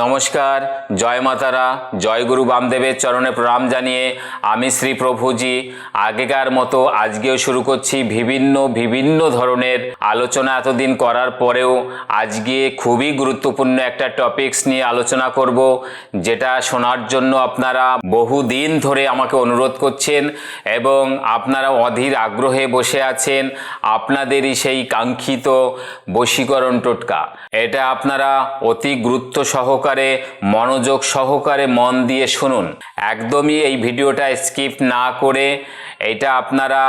নমস্কার, জয় মাতারা, জয় গুরু বামদেবের চরণে প্রণাম জানিয়ে আমি শ্রী প্রভুজি আগেকার মতো আজকেও শুরু করছি বিভিন্ন ধরনের আলোচনা। এতদিন করার পরেও আজকে খুবই গুরুত্বপূর্ণ একটা টপিকস নিয়ে আলোচনা করব, যেটা শোনার জন্য আপনারা বহুদিন ধরে আমাকে অনুরোধ করছেন এবং আপনারা অধীর আগ্রহে বসে আছেন। আপনাদেরই সেই কাঙ্ক্ষিত বশীকরণ টোটকা, এটা আপনারা অতি গুরুত্ব সহকারে মনোযোগ সহকারে মন দিয়ে শুনুন। একদমই এই ভিডিওটা স্কিপ না করে এটা আপনারা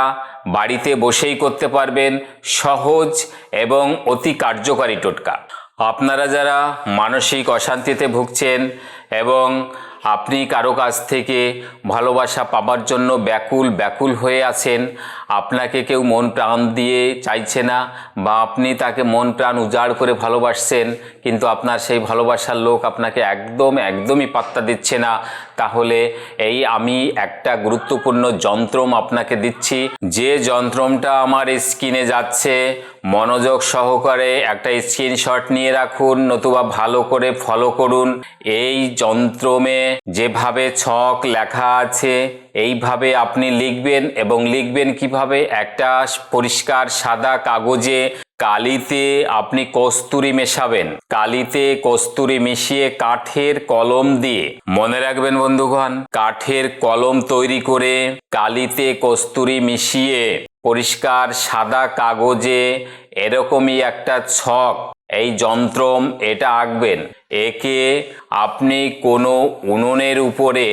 বাড়িতে বসেই করতে পারবেন। সহজ এবং অতি কার্যকারী টোটকা। আপনারা যারা মানসিক অশান্তিতে ভুগছেন এবং আপনি কারো কাছ থেকে ভালোবাসা পাবার জন্য ব্যাকুল হয়ে আছেন, আপনাকে কেউ মন প্রাণ দিয়ে চাইছে না বা আপনি তাকে মন প্রাণ উজাড় করে ভালোবাসছেন, কিন্তু আপনার সেই ভালোবাসার লোক আপনাকে একদমই পাত্তা দিচ্ছে না, তাহলে আমি একটা গুরুত্বপূর্ণ যন্ত্রম আপনাকে দিচ্ছি। যে যন্ত্রমটা আমার স্ক্রিনে যাচ্ছে, মনোযোগ সহকারে একটা স্ক্রিনশট নিয়ে রাখুন, নতুবা ভালো করে ফলো করুন। এই যন্ত্রমে যেভাবে ছক লেখা আছে এইভাবে আপনি লিখবেন, এবং লিখবেন কিভাবে? একটা পরিষ্কার সাদা কাগজে কালিতে আপনি কস্তুরি মেশাবেন। কালিতে কস্তুরি মিশিয়ে কাঠের কলম দিয়ে, মনে রাখবেন বন্ধুগণ, কাঠের কলম তৈরি করে কালিতে কস্তুরি মিশিয়ে পরিষ্কার সাদা কাগজে এরকমই একটা ছক, এই যন্ত্রম এটা আঁকবেন। একে আপনি কোনো উনুনের উপরে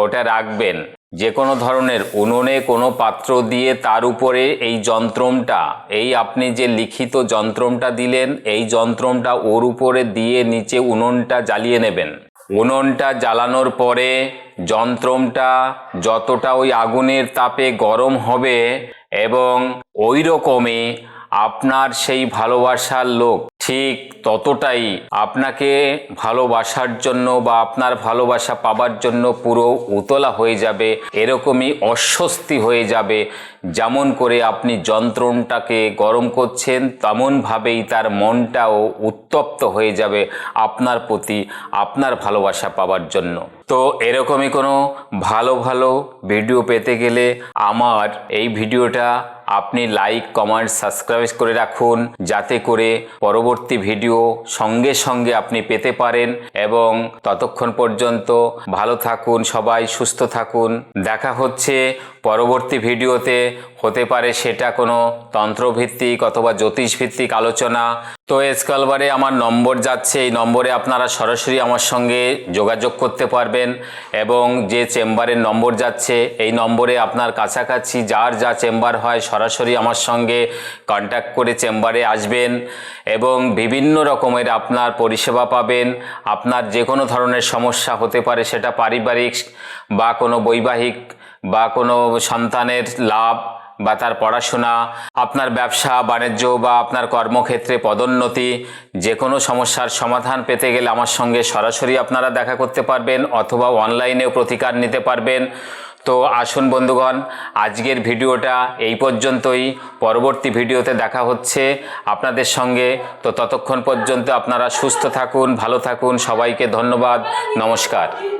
ওটা রাখবেন, যে কোনো ধরনের উনুনে কোনো পাত্র দিয়ে তার উপরে এই যন্ত্রমটা, আপনি যে লিখিত যন্ত্রমটা দিলেন এই যন্ত্রমটা ওর উপরে দিয়ে নিচে উনুনটা জ্বালিয়ে নেবেন। উনুনটা জ্বালানোর পরে যন্ত্রমটা যতটা ওই আগুনের তাপে গরম হবে এবং ওই রকমই আপনার সেই ভালোবাসার লোক ঠিক ততটাই আপনাকে ভালোবাসার জন্য বা আপনার ভালোবাসা পাবার জন্য পুরো উতলা হয়ে যাবে, এরকমই অস্বস্তি হয়ে যাবে। যেমন করে আপনি যন্ত্রণটাকে গরম করছেন, তেমনভাবেই তার মনটাও উত্তপ্ত হয়ে যাবে আপনার প্রতি, আপনার ভালোবাসা পাবার জন্য। তো এরকমই কোনো ভালো ভিডিও পেতে গেলে আমার এই ভিডিওটা আপনি লাইক, কমেন্ট, সাবস্ক্রাইব করে রাখুন, যাতে করে পরবর্তী ভিডিও সঙ্গে সঙ্গে আপনি পেতে পারেন। এবং ততক্ষণ পর্যন্ত ভালো থাকুন, সবাই সুস্থ থাকুন। দেখা হচ্ছে পরবর্তী ভিডিওতে। হতে পারে সেটা কোনো তন্ত্রভিত্তিক অথবা জ্যোতিষভিত্তিক আলোচনা। তো স্ক্রলবারে আমার নম্বর যাচ্ছে, এই নম্বরে আপনারা সরাসরি আমার সঙ্গে যোগাযোগ করতে পারবেন, এবং যে চেম্বারের নম্বর যাচ্ছে এই নম্বরে আপনার কাছাকাছি যার যা চেম্বার হয় সরাসরি আমার সঙ্গে কন্ট্যাক্ট করে চেম্বারে আসবেন এবং বিভিন্ন রকমের আপনার পরিষেবা পাবেন। আপনার যে কোনো ধরনের সমস্যা হতে পারে, সেটা পারিবারিক বা কোনো বৈবাহিক বা কোনো সন্তানের লাভ বা তার পড়াশোনা, আপনার ব্যবসা বাণিজ্য বা আপনার কর্মক্ষেত্রে পদোন্নতি, যে কোনো সমস্যার সমাধান পেতে গেলে আমার সঙ্গে সরাসরি আপনারা দেখা করতে পারবেন অথবা অনলাইনেও প্রতিকার নিতে পারবেন। তো আসুন বন্ধুগণ, আজকের ভিডিওটা এই পর্যন্তই। পরবর্তী ভিডিওতে দেখা হচ্ছে আপনাদের সঙ্গে। তো ততক্ষণ পর্যন্ত আপনারা সুস্থ থাকুন, ভালো থাকুন। সবাইকে ধন্যবাদ, নমস্কার।